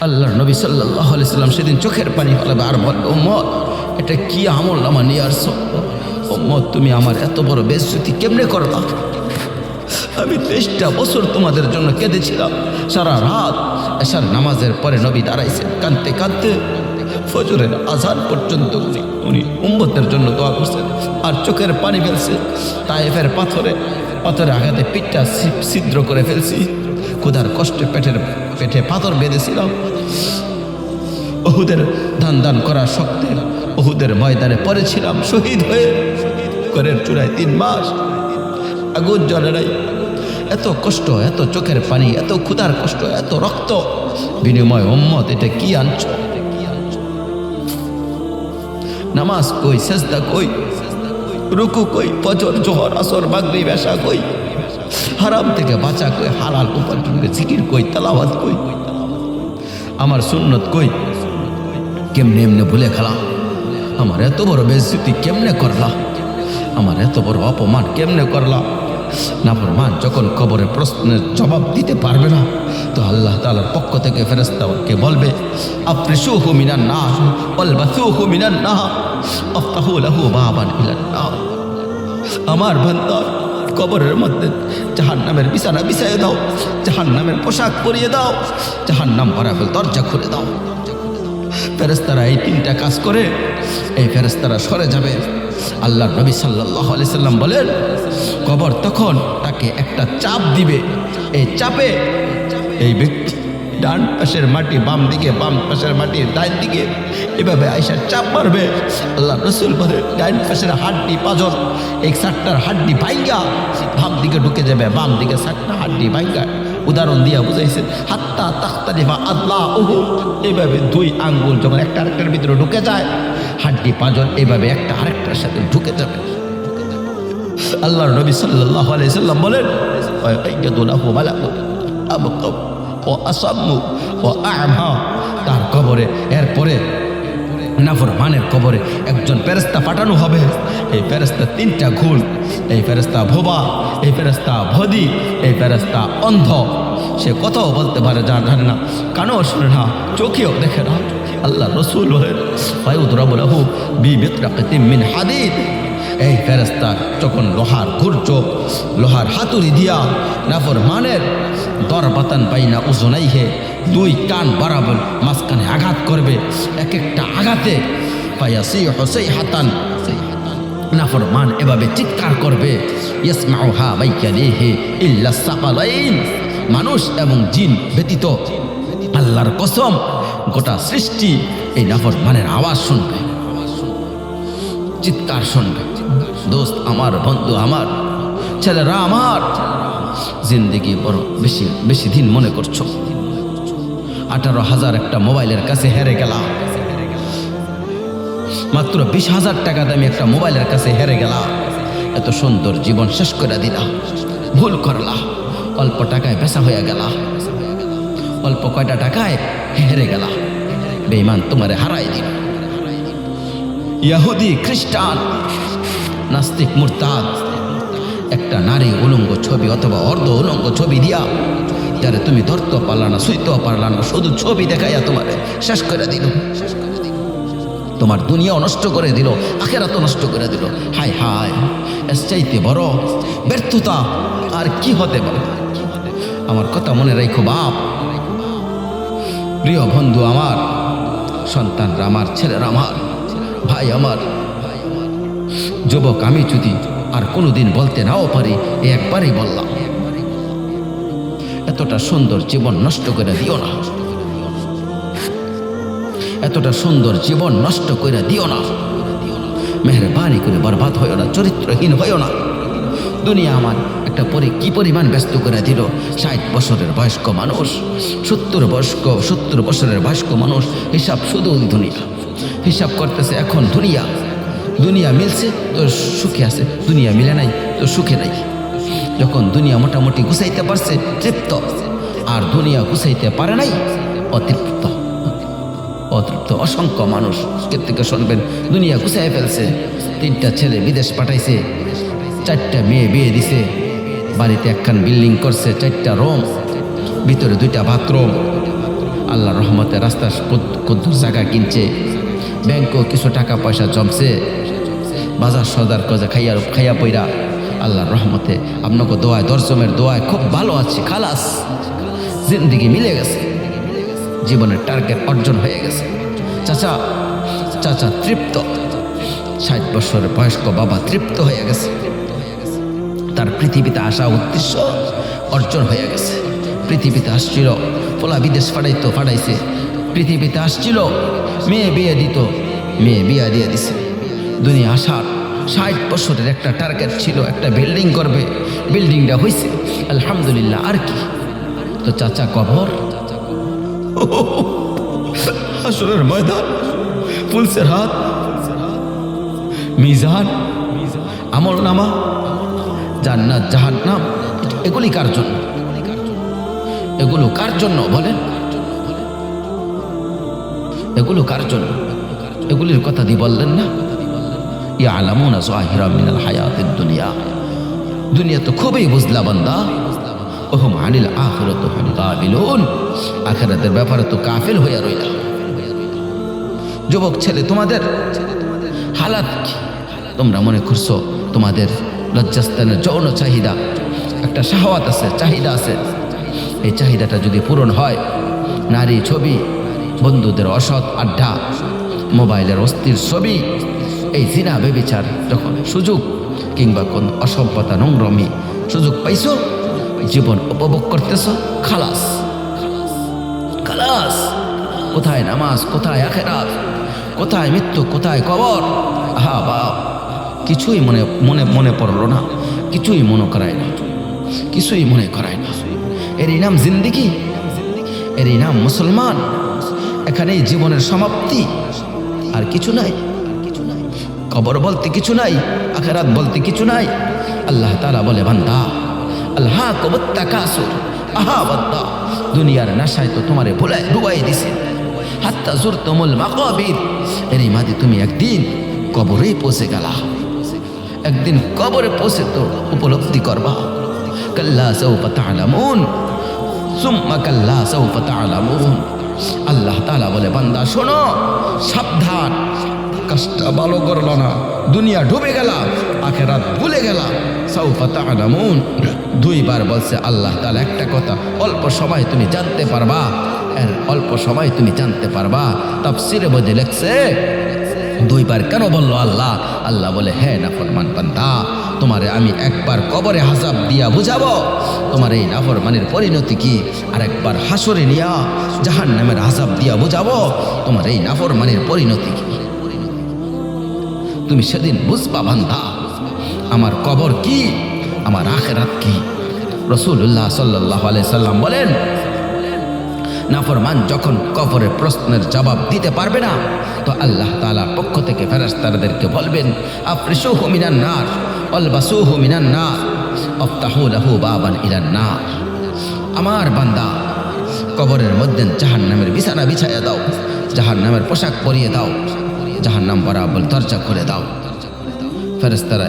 আল্লাহর নবী সাল্লাল্লাহু আলাইহি সাল্লাম সেদিন চোখের পানি ফেলাবে আর বলবে, উম্মত এটা কি আমল নামা নিয়ে আসছো? উম্মত তুমি আমার এত বড় বেইজ্জতি কেমনে করলা? আমি 23টা বছর তোমাদের জন্য কেঁদেছিলাম। সারা রাত এশার নামাজের পরে নবী দাঁড়াইছেন কাঁদতে কাঁদতে, ফজরের আজান পর্যন্ত উনি উম্মতের জন্য দোয়া করছেন আর চোখের পানি ফেলছে। তায়েফের পাথরে আঘাতে পিঠটা ছিদ্র করে ফেলছি, ক্ষুধার কষ্টে পেটে পাথর বেঁধেছিলাম। উহুদের দান করার শক্তে উহুদের ময়দানে পড়েছিলাম শহীদ হয়ে, ঘরের চূড়ায় 3 মাস আগুন জ্বলে নাই। এত কষ্ট, এত চোখের পানি, এত ক্ষুধার কষ্ট, এত রক্ত বিনিময় উম্মত এটা কি আনছো? নামাজ কই, সেজদা কই, রুকু কই, ফজর জোহর আসর মাগরিব এশা কই, হারাম থেকে বাঁচা কই, হালাল উপার্জন করে জিকির কই, তেলাওয়াত কই, আমার সুন্নত কই? কেমনে এমনে ভুলে খেলা? আমার এত বড় বেইজ্জতি কেমনে করলা? আমার এত বড় অপমান কেমনে করলা? নাফরমান যখন কবরের প্রশ্নের জবাব দিতে পারবে না, তো আল্লাহ তাআলার পক্ষ থেকে ফেরেশতাকে বলবে, আফরিশুহু মিনান নার ওয়ালবাসুহু মিনান নার আফতাহু লাহু বাবান ইলান নার। আমার বান্দা কবরের মধ্যে জাহান্নামের বিছানা বিছাইয়ে দাও, জাহান্নামের পোশাক পরিয়ে দাও, জাহান্নাম ভরাবেল দরজা খুলে দাও। ফেরেশতারা এই 3টা কাজ করে এই ফেরেশতারা সরে যাবে। আল্লাহ নবী সাল্লাল্লাহু আলাইহি সাল্লাম বলেন, কবর তখন তাকে একটা চাপ দিবে। এই চাপে এই ব্যক্তি ডান পাশের মাটি বাম দিকে, বাম পাশের মাটি ডান দিকে, এভাবে আয়সার চাপ মারবে। আল্লাহ রসুল বলে, ডান পাশের হাড্ডি পাঁজর এই 7টার হাড্ডি ভাঙ্গা বাম দিকে ঢুকে যাবে, বাম দিকে 7টা হাড্ডি ভাঙ্গা। উদাহরণ দিয়া বুঝাইছেন, হাত্তা তাখতালিফা আদলাউহু, এইভাবে 2 আঙ্গুল যখন একটা আরেকটার ভিতরে ঢুকে যায়, হাড্ডি পাঁজর এইভাবে একটা আরেকটার সাথে ঢুকে যাবে। আল্লাহর নবী সাল্লাল্লাহু আলাইহি সাল্লাম বলেন, ওয়াইয়াদুলাহু মালাকুন আবকাম ওয়া আসাম্মু ওয়া আ'মা। তার কবরে এরপরে নাফরমানের কবরে একজন ফেরেশতা পাঠানো হবে। এই ফেরেশতা 3টা গুণ, এই ফেরেশতা ভোবা, এই ফেরেশতা ভদি, এই ফেরেশতা অন্ধ। সে কথাও বলতে পারে, জানে না, কানও শুনে না, চোখেও দেখে না। আল্লাহ রসুল বলেন, ফায়ুদরাবু লাহু বিমিতরাকাতিন মিন হাদিদ। এই ফেরেশতা যখন লোহার গুর্জ, লোহার হাতুড়ি দিয়া নাফরমানের দরবাতান বাইনা উজুনাইহে, 2 কান বরাবর মাঝখানে আঘাত করবে। এক একটা আঘাতে ফায়াসিহু সাইহাতান, নাফরমান এভাবে চিৎকার করবে, ইয়াসমাউহা মাইয়ালিহি ইল্লা সাকালাইন, মানুষ এবং জিন ব্যতীত আল্লাহর কসম গোটা সৃষ্টি এই নাফরমানের আওয়াজ শুনবে, চিৎকার শুনবে। দোস্ত আমার, বন্ধু আমার, ছেলেরা আমার, জিন্দেগি বড় বেশি দিন মনে করছো? 18,000 একটা মোবাইলের কাছে হেরে গেলাম, মাত্র 20,000 টাকা দামি একটা মোবাইলের কাছে হেরে গেলাম। এত সুন্দর জীবন শেষ করে দিলা, ভুল করলা, অল্প টাকায় বেচা হয়ে গেলা, অল্প কয়টা টাকায় হেরে গেলা। বেঈমান তোমারে হারাই দিল। ইহুদি, খ্রিস্টান, নাস্তিক, মুরতাদ একটা নারী উলঙ্গ ছবি অথবা অর্ধ উলঙ্গ ছবি দিয়া যারে তুমি ধরতেও পারলা না, শুইতেও পারলা না, শুধু ছবি দেখাইয়া তোমারে শেষ করে দিল। তোমার দুনিয়াও নষ্ট করে দিল, আখিরাতও নষ্ট করে দিল। হায় হায়, এর চাইতে বড় ব্যর্থতা আর কি হতে পারে? আমার কথা মনে রাখো বাপ, প্রিয় বন্ধু আমার, সন্তানরা আমার, ছেলেরা আমার, ভাই আমার, যুবক, আমি যদি আর কোনোদিন বলতে নাও পারি, একবারই বললাম, এতটা সুন্দর জীবন নষ্ট করে দিও না, এতটা সুন্দর জীবন নষ্ট করে দিও না। মেহরবানি করে বরবাদ হইও না, চরিত্রহীন হইও না। দুনিয়া আমার একটা কি পরিমাণ ব্যস্ত করে দিল। 60 বছরের বয়স্ক মানুষ, 70 বছরের বয়স্ক মানুষ, হিসাব শুধু দুনিয়া, হিসাব করতেছে। এখন দুনিয়া মিলছে তো সুখে আছে, দুনিয়া মিলে নাই তো সুখে নাই। যখন দুনিয়া মোটামুটি গুছাইতে পারছে তৃপ্ত, আর দুনিয়া গুছাইতে পারে নাই অতৃপ্ত। অসংখ্য মানুষ থেকে শুনবেন, দুনিয়া গুছাই ফেলছে, 3টা ছেলে বিদেশ পাঠাইছে, 4টা মেয়ে বিয়ে দিছে, বাড়িতে একখান বিল্ডিং করছে, 4টা রুম, ভিতরে 2টা বাথরুম, আল্লাহর রহমতে রাস্তা কদ্দুর জায়গা কিনছে, ব্যাংকও কিছু টাকা পয়সা জমছে, বাজার সদার কজা খাইয়া পইরা আল্লাহর রহমতে আপনাকে দোয়ায় দর্শমের দোয়ায় খুব ভালো আছে। খালাস, জিন্দিগি মিলে গেছে, জীবনের টার্গেট অর্জন হয়ে গেছে। চাচা তৃপ্ত, 60 বছরের বয়স্ক বাবা তৃপ্ত হয়ে গেছে, তার পৃথিবীতে আসা উদ্দেশ্য অর্জন হয়ে গেছে। পৃথিবীতে আসছিল, পোলা বিদেশ পাঠাইছে, পৃথিবীতে আসছিল, মেয়ে বিয়ে দিত, মেয়ে বিয়ে দিয়ে দিছে। দুনিয়া আসার 60 বছরের একটা টার্গেট ছিল, একটা বিল্ডিং করবে, বিল্ডিংটা হয়েছে আলহামদুলিল্লাহ। আর কি, তো চাচা কবর, হাসরের ময়দান, পুলিশের হাত, মিজান, আমল নামা, জান্নাত জাহান্নাম, এগুলি কার জন্য? এগুলো কার জন্য বলেন? এগুলো কার জন্য? এগুলির কথা দিয়ে বললেন না, ইয়ালামুনা যাহিরা মিনাল হায়াতিদ দুনিয়া, দুনিয়া তো খুবই বুঝলা বান্দা, ওহুম আনিল আখিরাতি হুম গাফিলুন, আখিরাতের ব্যাপারে তো কাফিল হইয়া রইলা। যুবক ছেলে, তোমাদের হালাত কি? তোমরা মনে করছো তোমাদের লজ্জাস্থানের যৌন চাহিদা, একটা শাহওয়াত আছে, চাহিদা আছে, এই চাহিদাটা যদি পূরণ হয়, নারী ছবি, বন্ধুদের অসৎ আড্ডা, মোবাইলের অস্থির ছবি, এই জিনা বেবিচার যখন সুযোগ কিংবা কোন অসভ্যতা নোংরমি সুযোগ পাইছো, জীবন উপভোগ করতেছ, খালাস খালাস। কোথায় নামাজ, কোথায় আখিরাত, কোথায় মৃত্যু, কোথায় কবর? আহা বাপ, কিছুই মনে পড়লো না, কিছুই মনে করায় না, কিছুই মনে করায় না। এরই নাম জিন্দিগি, এরই নাম মুসলমান। এখানেই জীবনের সমাপ্তি, আর কিছু নাই। কবর বলতে কিছু নাই, আখিরাত বলতে কিছু নাই। আল্লাহ তাআলা বলে, বান্দা আলহাকুমুত তাকাসুর, আহা বান্দা, দুনিয়ার নেশায় তো তোমারে ভুলায় ডুবাই দিছে, হাত্তা যুরতুমুল মাকাবির, এরই মাঝে তুমি একদিন কবরে পৌঁছে গেলা। একদিন কবরে পৌঁছে তো উপলব্ধি করবা, কাল্লা সাউফা তা'লামুন সুম্মা কাল্লা সাউফা তা'লামুন। আল্লাহ তাআলা বলে, বান্দা শোনো, সাবধান, কাজটা ভালো করলো না, দুনিয়া ডুবে গেলা, আখিরাত ভুলে গেলা, সাউফা তা'লামুন। 2 বার বলছে আল্লাহ তাআলা একটা কথা, অল্প সময় তুমি জানতে পারবা, এর অল্প সময় তুমি জানতে পারবা। তাফসীরে মধ্যে লেখছে 2 বার কেন বললো আল্লাহ? আল্লাহ বলে, হ্যাঁ নাফরমান বান্দা, তোমারে আমি একবার কবরে হাসাব দিয়া বুঝাবো তোমার এই নাফরমানের পরিণতি কি, আর একবার হাসরে নিয়া জাহান্নামের হাসাব দিয়া বুঝাবো তোমার এই নাফরমানের পরিণতি কি। তুমি সেদিন বুঝবা বান্দা, আমার কবর কি, আমার আখিরাত কি। রাসূলুল্লাহ সাল্লাল্লাহু আলাইহি সাল্লাম বলেন, নাফরমান যখন কবরের প্রশ্নের জবাব দিতে পারবে না, তো আল্লাহ তাআলার পক্ষ থেকে ফেরেশতাদেরকে বলবেন, আফরিশুহু মিনান নার ওয়ালবাসুহু মিনান নার আফতাহু লাহু বাবান ইলান নার। আমার বান্দা, কবরের মধ্যে জাহান্নামের বিছানা বিছাইয়া দাও, জাহান্নামের পোশাক পরিয়ে দাও, জাহান্নাম বরাবর দরজা খুলে দাও। ফেরেশতারা